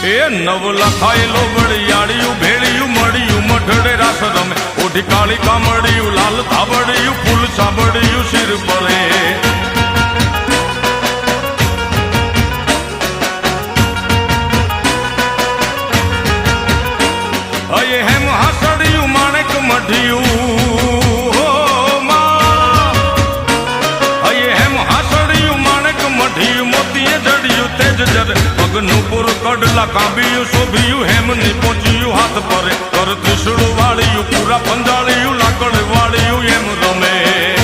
એ નવ લખાયેલો વડિયાળિયું ભેળિયું મળ્યું મઢડે રાસ રમે ઓઢી કાળી કામડિયું લાલ ધાબડિયું ફૂલ સાબડિયું શિર પરે અયે હેમ હાસડિયું માણેક મઢિયું અયે હેમ હાસડિયું માણેક મઢિયું મોતીએ જડિયું તેજ જરે પગનું પુર કડલા કાંબિયું શોભિયું હેમની પહોંચ્યું હાથ પરે કર ત્રિશુળ વાળિયું પૂરા પંજાળિયું લાકડ વાળિયું એમ રમે